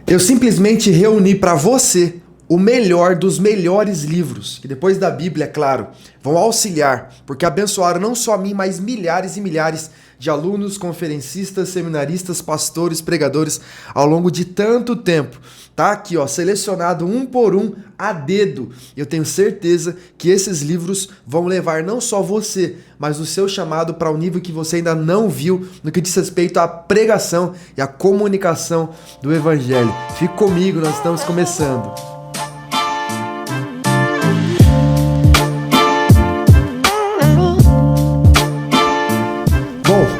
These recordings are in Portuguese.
Eu simplesmente reuni para você o melhor dos melhores livros, que depois da Bíblia, é claro, vão auxiliar, porque abençoaram não só a mim, mas milhares e milhares de alunos, conferencistas, seminaristas, pastores, pregadores ao longo de tanto tempo. Tá aqui, ó, selecionado um por um a dedo. Eu tenho certeza que esses livros vão levar não só você, mas o seu chamado para um nível que você ainda não viu no que diz respeito à pregação e à comunicação do Evangelho. Fique comigo, nós estamos começando.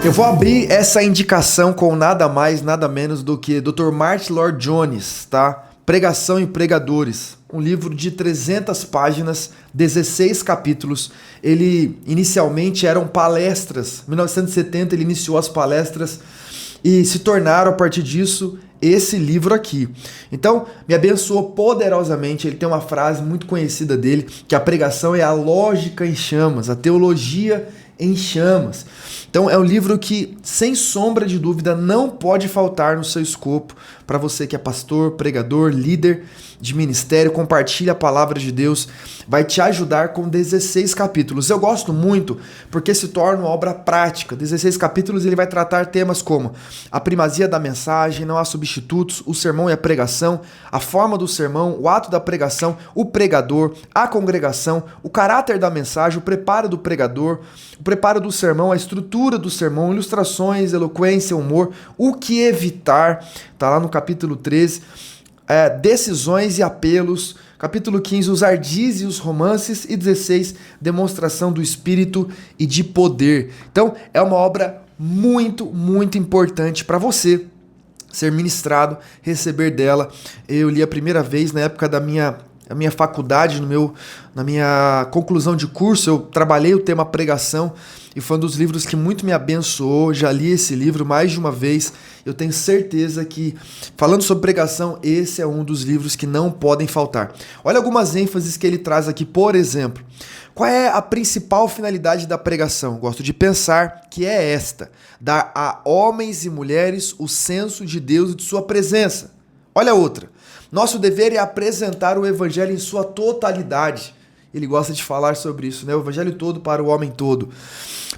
Eu vou abrir essa indicação com nada mais, nada menos do que Dr. Martyn Lloyd-Jones, tá? Pregação e Pregadores, um livro de 300 páginas, 16 capítulos. Ele inicialmente eram palestras, em 1970 ele iniciou as palestras e se tornaram a partir disso esse livro aqui. Então, me abençoou poderosamente. Ele tem uma frase muito conhecida dele, que a pregação é a lógica em chamas, a teologia em chamas. Então é um livro que, sem sombra de dúvida, não pode faltar no seu escopo para você que é pastor, pregador, líder de ministério. Compartilha a palavra de Deus, vai te ajudar com 16 capítulos. Eu gosto muito porque se torna uma obra prática. 16 capítulos ele vai tratar temas como a primazia da mensagem, não há substitutos, o sermão e a pregação, a forma do sermão, o ato da pregação, o pregador, a congregação, o caráter da mensagem, o preparo do pregador, o preparo do sermão, a estrutura do sermão, ilustrações, eloquência, humor, o que evitar, tá lá no capítulo 13, decisões e apelos, capítulo 15, os ardis e os romances, e 16, demonstração do espírito e de poder. Então, é uma obra muito, muito importante para você ser ministrado, receber dela. Eu li a primeira vez na época da minha faculdade, na minha conclusão de curso. Eu trabalhei o tema pregação e foi um dos livros que muito me abençoou. Já li esse livro mais de uma vez. Eu tenho certeza que, falando sobre pregação, esse é um dos livros que não podem faltar. Olha algumas ênfases que ele traz aqui. Por exemplo, qual é a principal finalidade da pregação? Gosto de pensar que é esta: dar a homens e mulheres o senso de Deus e de sua presença. Olha outra: nosso dever é apresentar o Evangelho em sua totalidade. Ele gosta de falar sobre isso, né? O Evangelho todo para o homem todo.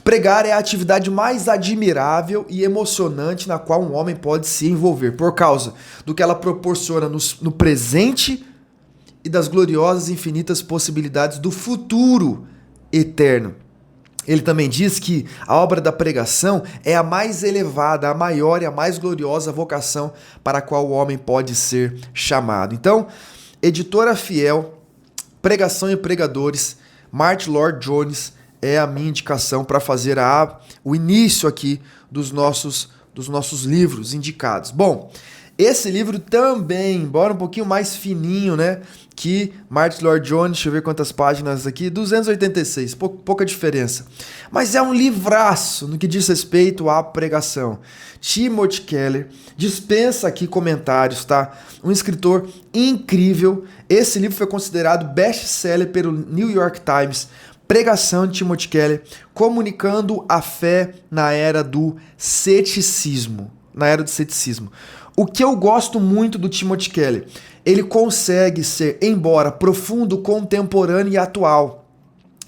Pregar é a atividade mais admirável e emocionante na qual um homem pode se envolver, por causa do que ela proporciona no presente e das gloriosas e infinitas possibilidades do futuro eterno. Ele também diz que a obra da pregação é a mais elevada, a maior e a mais gloriosa vocação para a qual o homem pode ser chamado. Então, editora fiel, Pregação e Pregadores, Martyn Lloyd-Jones é a minha indicação para fazer o início aqui dos nossos livros indicados. Bom, esse livro também, embora um pouquinho mais fininho, né, que Martyn Lloyd-Jones, deixa eu ver quantas páginas aqui, 286, pouca diferença. Mas é um livraço no que diz respeito à pregação. Timothy Keller dispensa aqui comentários, tá? Um escritor incrível. Esse livro foi considerado best-seller pelo New York Times. Pregação de Timothy Keller, comunicando a fé na era do ceticismo. O que eu gosto muito do Timothy Keller, ele consegue ser, embora profundo, contemporâneo e atual.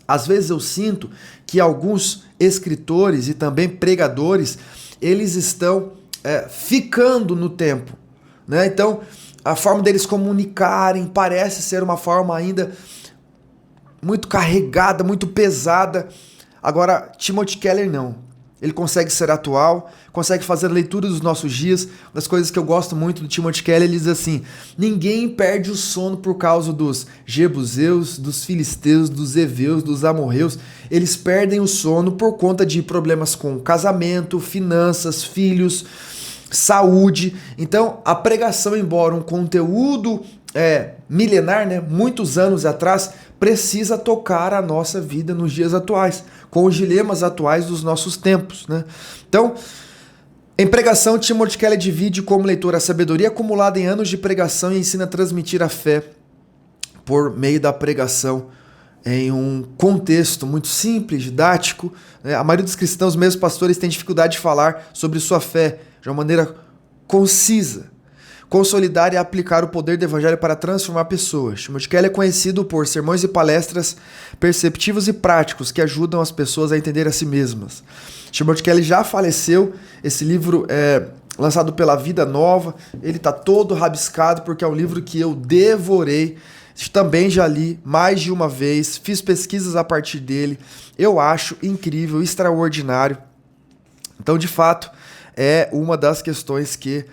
Às vezes eu sinto que alguns escritores e também pregadores, eles estão ficando no tempo, né? Então, a forma deles comunicarem parece ser uma forma ainda muito carregada, muito pesada. Agora, Timothy Keller não. Ele consegue ser atual, consegue fazer a leitura dos nossos dias. Uma das coisas que eu gosto muito do Timothy Keller, ele diz assim: ninguém perde o sono por causa dos jebuseus, dos filisteus, dos heveus, dos amorreus. Eles perdem o sono por conta de problemas com casamento, finanças, filhos, saúde. Então, a pregação, embora um conteúdo milenar, né, muitos anos atrás, precisa tocar a nossa vida nos dias atuais, com os dilemas atuais dos nossos tempos, né? Então, em pregação, Timothy Keller divide como leitor a sabedoria acumulada em anos de pregação e ensina a transmitir a fé por meio da pregação em um contexto muito simples, didático, né? A maioria dos cristãos, mesmo pastores, tem dificuldade de falar sobre sua fé de uma maneira concisa. consolidar e aplicar o poder do evangelho para transformar pessoas. Timothy Keller é conhecido por sermões e palestras perceptivos e práticos que ajudam as pessoas a entender a si mesmas. Timothy Keller já faleceu, esse livro é lançado pela Vida Nova, ele está todo rabiscado porque é um livro que eu devorei, também já li mais de uma vez, fiz pesquisas a partir dele, eu acho incrível, extraordinário. Então, de fato, é uma das questões que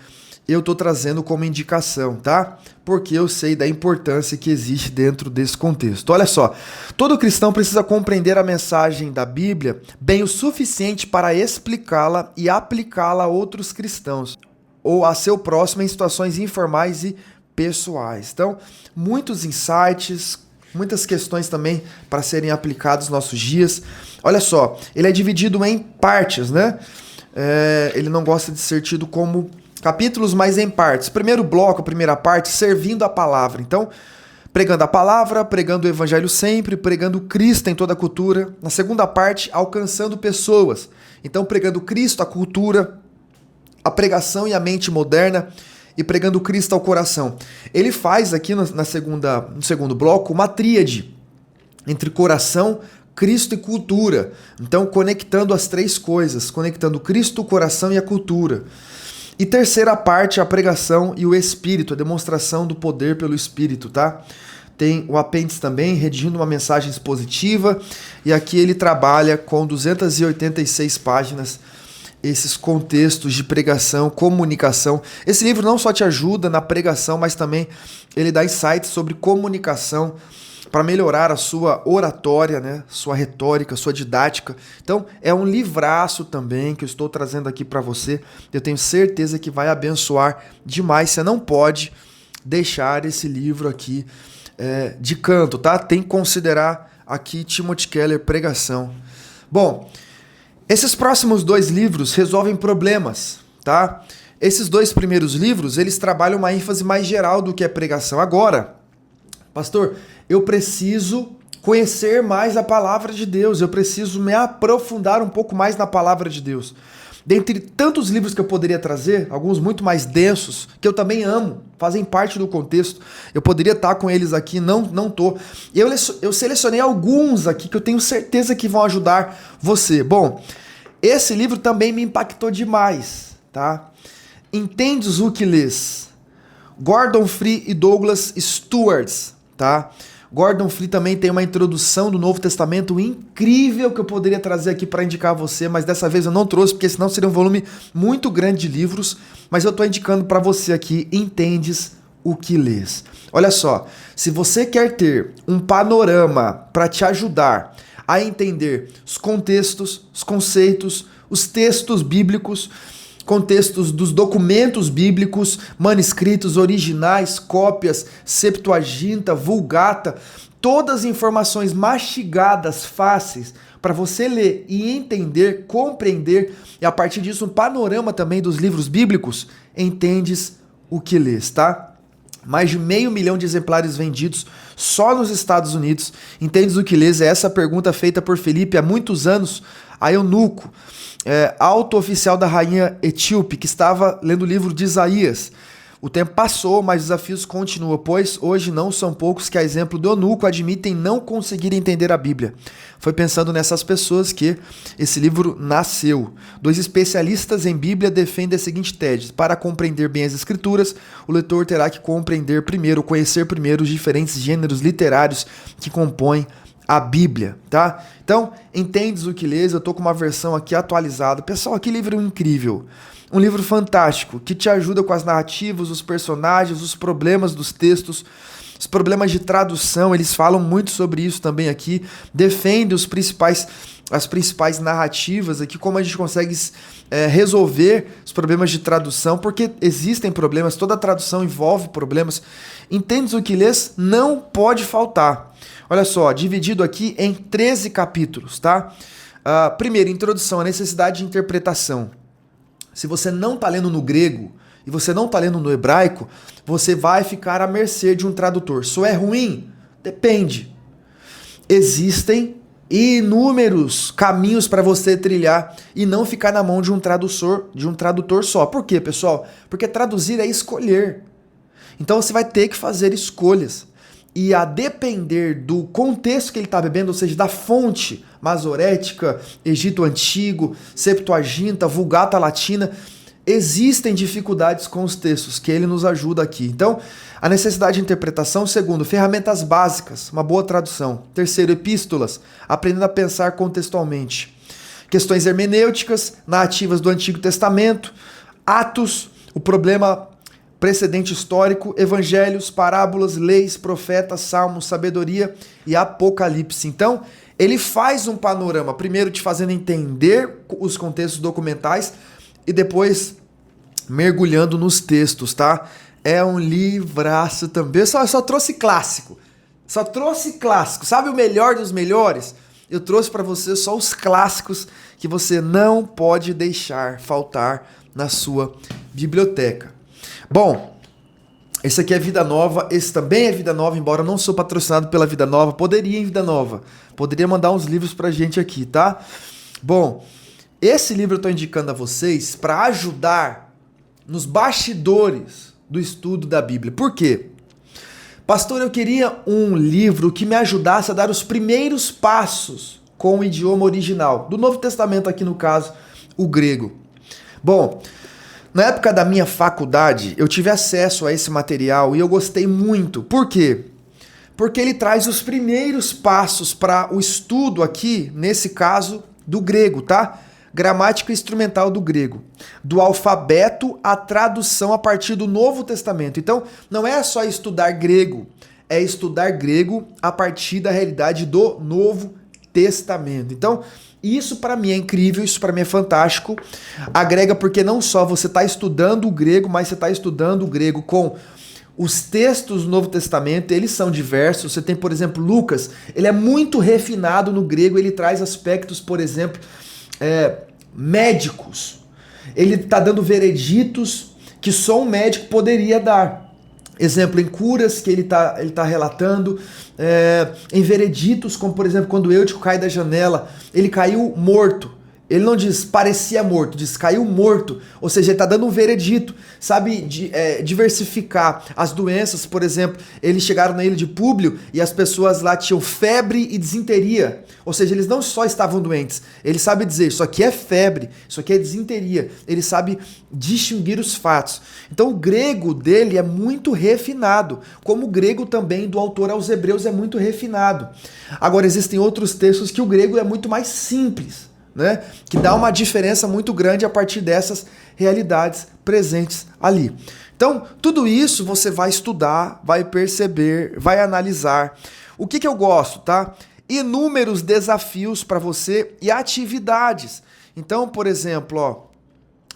eu estou trazendo como indicação, tá? Porque eu sei da importância que existe dentro desse contexto. Olha só, todo cristão precisa compreender a mensagem da Bíblia bem o suficiente para explicá-la e aplicá-la a outros cristãos ou a seu próximo em situações informais e pessoais. Então, muitos insights, muitas questões também para serem aplicados nos nossos dias. Olha só, ele é dividido em partes, né? Ele não gosta de ser tido como capítulos, mas em partes. Primeiro bloco, a primeira parte, servindo a palavra. Então, pregando a palavra, pregando o evangelho sempre, pregando Cristo em toda a cultura. Na segunda parte, alcançando pessoas. Então, pregando Cristo, a cultura, a pregação e a mente moderna, e pregando Cristo ao coração. Ele faz aqui no segundo bloco uma tríade entre coração, Cristo e cultura. Então, conectando as três coisas, conectando Cristo, o coração e a cultura. E terceira parte, a pregação e o Espírito, a demonstração do poder pelo Espírito, tá? Tem o apêndice também, redigindo uma mensagem expositiva, e aqui ele trabalha com 286 páginas, esses contextos de pregação, comunicação. Esse livro não só te ajuda na pregação, mas também ele dá insights sobre comunicação, para melhorar a sua oratória, né? Sua retórica, sua didática. Então, é um livraço também que eu estou trazendo aqui para você. Eu tenho certeza que vai abençoar demais. Você não pode deixar esse livro aqui de canto, tá? Tem que considerar aqui Timothy Keller, pregação. Bom, esses próximos 2 livros resolvem problemas, tá? Esses 2 primeiros livros, eles trabalham uma ênfase mais geral do que a pregação. Agora, pastor, eu preciso conhecer mais a palavra de Deus, eu preciso me aprofundar um pouco mais na palavra de Deus. Dentre tantos livros que eu poderia trazer, alguns muito mais densos, que eu também amo, fazem parte do contexto, eu poderia estar com eles aqui, não tô. Eu selecionei alguns aqui que eu tenho certeza que vão ajudar você. Bom, esse livro também me impactou demais, tá? Entendes o que lês? Gordon Fee e Douglas Stuart, tá? Gordon Fee também tem uma introdução do Novo Testamento incrível que eu poderia trazer aqui para indicar a você, mas dessa vez eu não trouxe, porque senão seria um volume muito grande de livros, mas eu estou indicando para você aqui, Entendes o que lês. Olha só, se você quer ter um panorama para te ajudar a entender os contextos, os conceitos, os textos bíblicos, contextos dos documentos bíblicos, manuscritos, originais, cópias, Septuaginta, Vulgata, todas as informações mastigadas, fáceis, para você ler e entender, compreender, e a partir disso um panorama também dos livros bíblicos, entendes o que lês, tá? Mais de 500 mil de exemplares vendidos só nos Estados Unidos. Entendes o que lês? É essa pergunta feita por Felipe há muitos anos a eunuco, alto oficial da rainha etíope, que estava lendo o livro de Isaías. O tempo passou, mas os desafios continuam, pois hoje não são poucos que, a exemplo do eunuco, admitem não conseguir entender a Bíblia. Foi pensando nessas pessoas que esse livro nasceu. 2 especialistas em Bíblia defendem a seguinte tese: para compreender bem as Escrituras, o leitor terá que conhecer primeiro os diferentes gêneros literários que compõem a Bíblia, tá? Então, entendes o que lês? Eu tô com uma versão aqui atualizada. Pessoal, que livro incrível. Um livro fantástico, que te ajuda com as narrativas, os personagens, os problemas dos textos, os problemas de tradução. Eles falam muito sobre isso também aqui. Defende as principais narrativas aqui, como a gente consegue resolver os problemas de tradução, porque existem problemas, toda tradução envolve problemas. Entendes o que lês? Não pode faltar. Olha só, dividido aqui em 13 capítulos, tá? Primeiro, introdução, a necessidade de interpretação. Se você não está lendo no grego e você não está lendo no hebraico, você vai ficar à mercê de um tradutor. Isso é ruim? Depende. Existem inúmeros caminhos para você trilhar e não ficar na mão de um tradutor só. Por quê, pessoal? Porque traduzir é escolher. Então você vai ter que fazer escolhas. E a depender do contexto que ele está bebendo, ou seja, da fonte masorética, Egito Antigo, Septuaginta, Vulgata Latina, existem dificuldades com os textos, que ele nos ajuda aqui. Então, a necessidade de interpretação. Segundo, ferramentas básicas, uma boa tradução. Terceiro, epístolas, aprendendo a pensar contextualmente. Questões hermenêuticas, narrativas do Antigo Testamento, Atos, o problema precedente histórico, evangelhos, parábolas, leis, profetas, salmos, sabedoria e apocalipse. Então, ele faz um panorama, primeiro te fazendo entender os contextos documentais e depois mergulhando nos textos, tá? É um livraço também. Eu só trouxe clássico. Só trouxe clássico. Sabe o melhor dos melhores? Eu trouxe para você só os clássicos que você não pode deixar faltar na sua biblioteca. Bom, esse aqui é Vida Nova, esse também é Vida Nova, embora eu não sou patrocinado pela Vida Nova, poderia em Vida Nova, poderia mandar uns livros pra gente aqui, tá? Bom, esse livro eu tô indicando a vocês para ajudar nos bastidores do estudo da Bíblia. Por quê? Pastor, eu queria um livro que me ajudasse a dar os primeiros passos com o idioma original, do Novo Testamento aqui no caso, o grego. Bom, na época da minha faculdade, eu tive acesso a esse material e eu gostei muito. Por quê? Porque ele traz os primeiros passos para o estudo aqui, nesse caso, do grego, tá? Gramática instrumental do grego. Do alfabeto à tradução a partir do Novo Testamento. Então, não é só estudar grego, é estudar grego a partir da realidade do Novo Testamento. Então, isso para mim é incrível, isso para mim é fantástico. Agrega porque não só você está estudando o grego, mas você está estudando o grego com os textos do Novo Testamento, eles são diversos. Você tem, por exemplo, Lucas, ele é muito refinado no grego, ele traz aspectos, por exemplo, médicos. Ele está dando vereditos que só um médico poderia dar. Exemplo, em curas que ele tá relatando, em vereditos, como por exemplo, quando Eutico cai da janela, ele caiu morto. Ele não diz parecia morto, diz caiu morto. Ou seja, ele está dando um veredito, sabe, diversificar as doenças. Por exemplo, eles chegaram na ilha de Públio e as pessoas lá tinham febre e disenteria. Ou seja, eles não só estavam doentes, ele sabe dizer, isso aqui é febre, isso aqui é disenteria. Ele sabe distinguir os fatos. Então o grego dele é muito refinado, como o grego também do autor aos Hebreus é muito refinado. Agora existem outros textos que o grego é muito mais simples, né? Que dá uma diferença muito grande a partir dessas realidades presentes ali. Então, tudo isso você vai estudar, vai perceber, vai analisar. O que eu gosto, tá? Inúmeros desafios para você e atividades. Então, por exemplo, ó,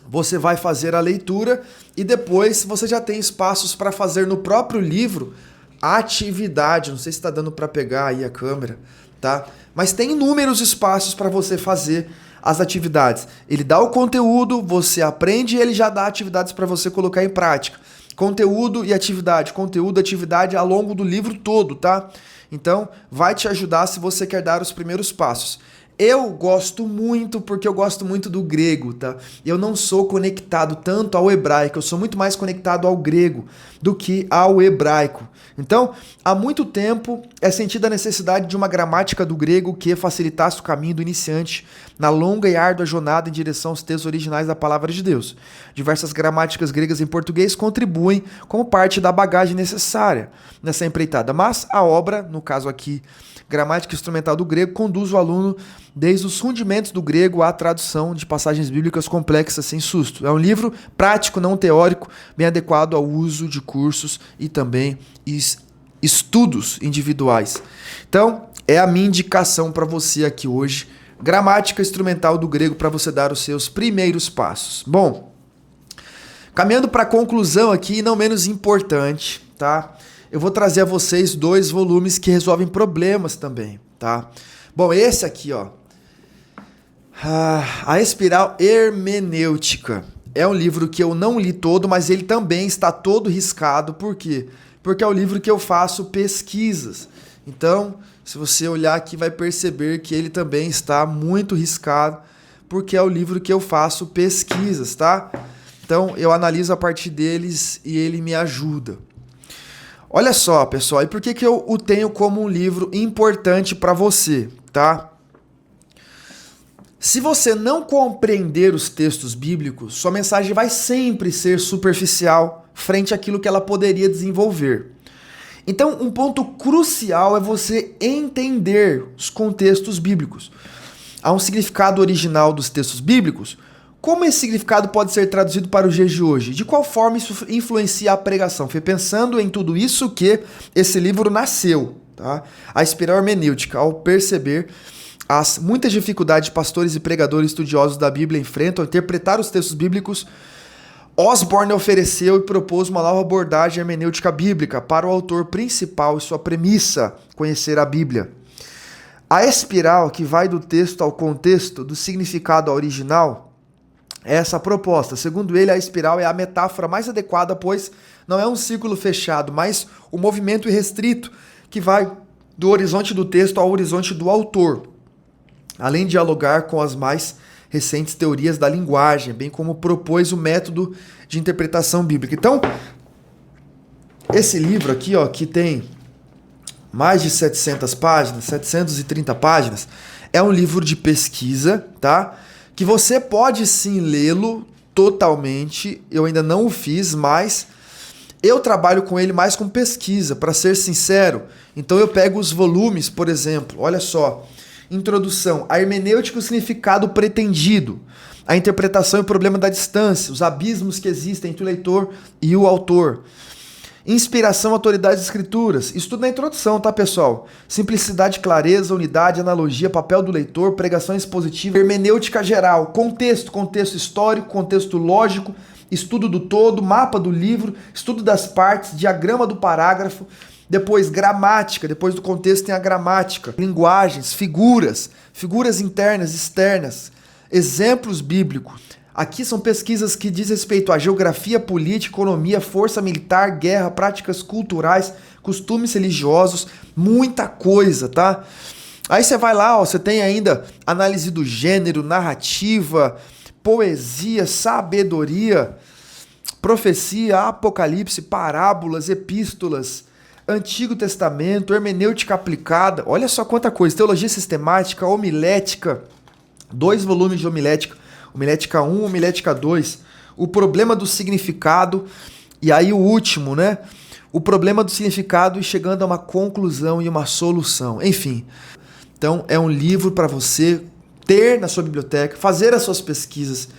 você vai fazer a leitura e depois você já tem espaços para fazer no próprio livro atividade. Não sei se está dando para pegar aí a câmera, tá? Mas tem inúmeros espaços para você fazer as atividades. Ele dá o conteúdo, você aprende e ele já dá atividades para você colocar em prática. Conteúdo e atividade, conteúdo e atividade ao longo do livro todo, tá? Então, vai te ajudar se você quer dar os primeiros passos. Eu gosto muito porque eu gosto muito do grego, tá? Eu não sou conectado tanto ao hebraico, eu sou muito mais conectado ao grego do que ao hebraico. Então, há muito tempo é sentida a necessidade de uma gramática do grego que facilitasse o caminho do iniciante na longa e árdua jornada em direção aos textos originais da palavra de Deus. Diversas gramáticas gregas em português contribuem como parte da bagagem necessária nessa empreitada, mas a obra, no caso aqui, Gramática Instrumental do Grego, conduz o aluno desde os rudimentos do grego à tradução de passagens bíblicas complexas sem susto. É um livro prático, não teórico, bem adequado ao uso de cursos e também estudos individuais. Então, é a minha indicação para você aqui hoje, Gramática Instrumental do Grego, para você dar os seus primeiros passos. Bom, caminhando para a conclusão aqui, não menos importante, tá? Eu vou trazer a vocês 2 volumes que resolvem problemas também, tá? Bom, esse aqui, ó, A Espiral Hermenêutica. É um livro que eu não li todo, mas ele também está todo riscado. Por quê? Porque é o livro que eu faço pesquisas. Então, se você olhar aqui, vai perceber que ele também está muito riscado, porque é o livro que eu faço pesquisas, tá? Então, eu analiso a partir deles e ele me ajuda. Olha só, pessoal, e por que eu o tenho como um livro importante para você, tá? Se você não compreender os textos bíblicos, sua mensagem vai sempre ser superficial frente àquilo que ela poderia desenvolver. Então, um ponto crucial é você entender os contextos bíblicos. Há um significado original dos textos bíblicos. Como esse significado pode ser traduzido para os dias de hoje? De qual forma isso influencia a pregação? Foi pensando em tudo isso que esse livro nasceu, tá? A espiral hermenêutica, ao perceber as muitas dificuldades que pastores e pregadores estudiosos da Bíblia enfrentam ao interpretar os textos bíblicos, Osborne ofereceu e propôs uma nova abordagem hermenêutica bíblica para o autor principal e sua premissa, conhecer a Bíblia. A espiral, que vai do texto ao contexto, do significado ao original, é essa proposta. Segundo ele, a espiral é a metáfora mais adequada, pois não é um círculo fechado, mas um movimento irrestrito que vai do horizonte do texto ao horizonte do autor, além de dialogar com as mais recentes teorias da linguagem, bem como propôs o método de interpretação bíblica. Então, esse livro aqui, ó, que tem mais de 700 páginas, 730 páginas, é um livro de pesquisa, tá? Que você pode sim lê-lo totalmente. Eu ainda não o fiz, mas eu trabalho com ele mais com pesquisa, para ser sincero. Então eu pego os volumes, por exemplo, olha só. Introdução, a hermenêutica e o significado pretendido, a interpretação e o problema da distância, os abismos que existem entre o leitor e o autor. Inspiração, autoridade das escrituras. Isso tudo na introdução, tá, pessoal? Simplicidade, clareza, unidade, analogia, papel do leitor, pregação expositiva, hermenêutica geral, contexto histórico, contexto lógico, estudo do todo, mapa do livro, estudo das partes, diagrama do parágrafo, depois gramática, depois do contexto tem a gramática, linguagens, figuras internas, externas, exemplos bíblicos. Aqui são pesquisas que diz respeito à geografia, política, economia, força militar, guerra, práticas culturais, costumes religiosos, muita coisa, tá? Aí você vai lá, ó, você tem ainda análise do gênero, narrativa, poesia, sabedoria, profecia, apocalipse, parábolas, epístolas, Antigo Testamento, hermenêutica aplicada, olha só quanta coisa, teologia sistemática, homilética, 2 volumes de homilética, homilética 1, homilética 2, o problema do significado, e aí o último, né? O problema do significado e chegando a uma conclusão e uma solução. Enfim, então é um livro para você ter na sua biblioteca, fazer as suas pesquisas,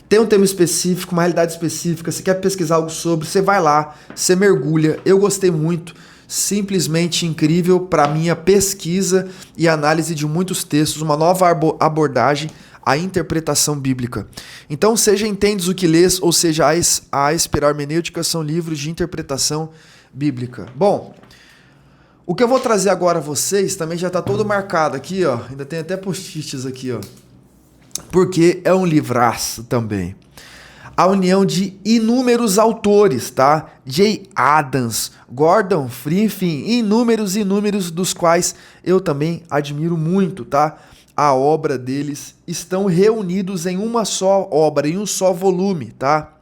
tem um tema específico, uma realidade específica, você quer pesquisar algo sobre, você vai lá, você mergulha. Eu gostei muito, simplesmente incrível para minha pesquisa e análise de muitos textos, uma nova abordagem à interpretação bíblica. Então, seja Entendes o que Lês, ou seja, a Espiral Hermenêutica, são livros de interpretação bíblica. Bom, o que eu vou trazer agora a vocês também já está todo marcado aqui, ó. Ainda tem até post-its aqui, ó. Porque é um livraço também. A união de inúmeros autores, tá? Jay Adams, Gordon Fee, enfim, inúmeros dos quais eu também admiro muito, tá? A obra deles estão reunidos em uma só obra, em um só volume, tá?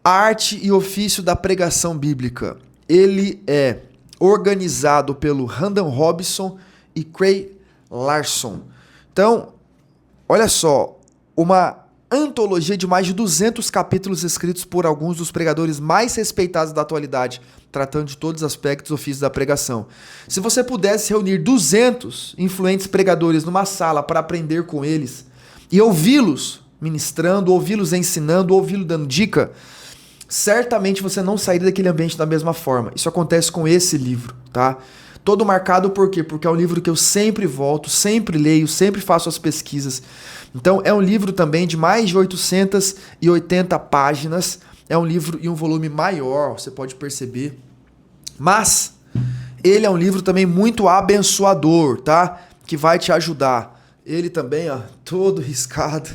Arte e ofício da pregação bíblica. Ele é organizado pelo Randall Robinson e Craig Larson. Então, olha só, uma antologia de mais de 200 capítulos escritos por alguns dos pregadores mais respeitados da atualidade, tratando de todos os aspectos do ofício da pregação. Se você pudesse reunir 200 influentes pregadores numa sala para aprender com eles e ouvi-los ministrando, ouvi-los ensinando, ouvi-los dando dica, certamente você não sairia daquele ambiente da mesma forma. Isso acontece com esse livro, tá? Todo marcado por quê? Porque é um livro que eu sempre volto, sempre leio, sempre faço as pesquisas. Então é um livro também de mais de 880 páginas. É um livro e um volume maior, você pode perceber. Mas ele é um livro também muito abençoador, tá? Que vai te ajudar. Ele também, ó, todo riscado.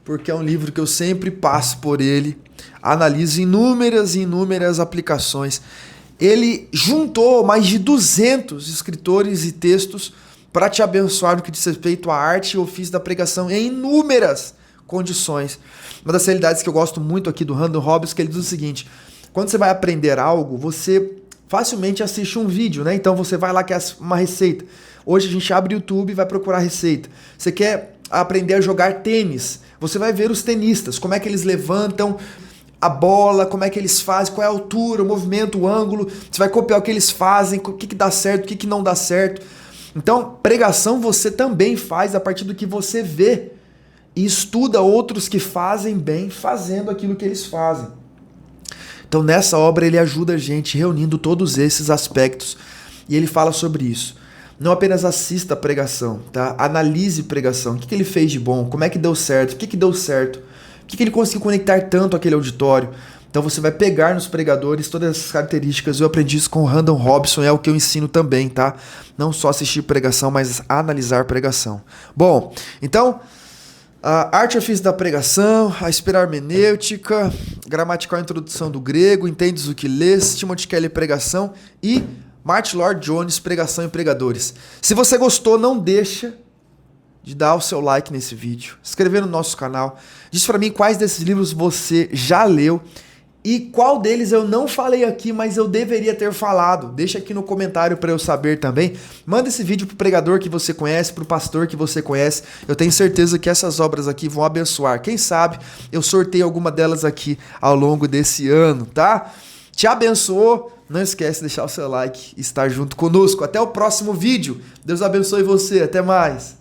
Porque é um livro que eu sempre passo por ele. Analiso inúmeras aplicações. ele juntou mais de 200 escritores e textos para te abençoar no que diz respeito à arte e ofício da pregação em inúmeras condições. Uma das realidades que eu gosto muito aqui do Randall Robbins, que ele diz o seguinte: quando você vai aprender algo, você facilmente assiste um vídeo, né? Então você vai lá, quer uma receita. Hoje a gente abre o YouTube e vai procurar receita. Você quer aprender a jogar tênis, você vai ver os tenistas, como é que eles levantam a bola, como é que eles fazem, qual é a altura, o movimento, o ângulo. Você vai copiar o que eles fazem, o que dá certo, o que não dá certo. Então, pregação você também faz a partir do que você vê e estuda outros que fazem bem fazendo aquilo que eles fazem. Então, nessa obra ele ajuda a gente reunindo todos esses aspectos e ele fala sobre isso. Não apenas assista a pregação, tá? Analise pregação. O que ele fez de bom? Como é que deu certo? O que deu certo? Por que ele conseguiu conectar tanto aquele auditório? Então você vai pegar nos pregadores todas essas características. Eu aprendi isso com o Randall Robinson, é o que eu ensino também, tá? Não só assistir pregação, mas analisar pregação. Bom, então, a arte e ofício da pregação, a espiral hermenêutica, gramatical introdução do grego, entendes o que lês, Timothy Keller pregação e Martyn Lloyd-Jones, pregação e pregadores. Se você gostou, não deixa de dar o seu like nesse vídeo, se inscrever no nosso canal. Diz pra mim quais desses livros você já leu e qual deles eu não falei aqui, mas eu deveria ter falado. Deixa aqui no comentário para eu saber também. Manda esse vídeo pro pregador que você conhece, pro pastor que você conhece. Eu tenho certeza que essas obras aqui vão abençoar. Quem sabe eu sorteio alguma delas aqui ao longo desse ano, tá? Te abençoou? Não esquece de deixar o seu like e estar junto conosco. Até o próximo vídeo. Deus abençoe você. Até mais.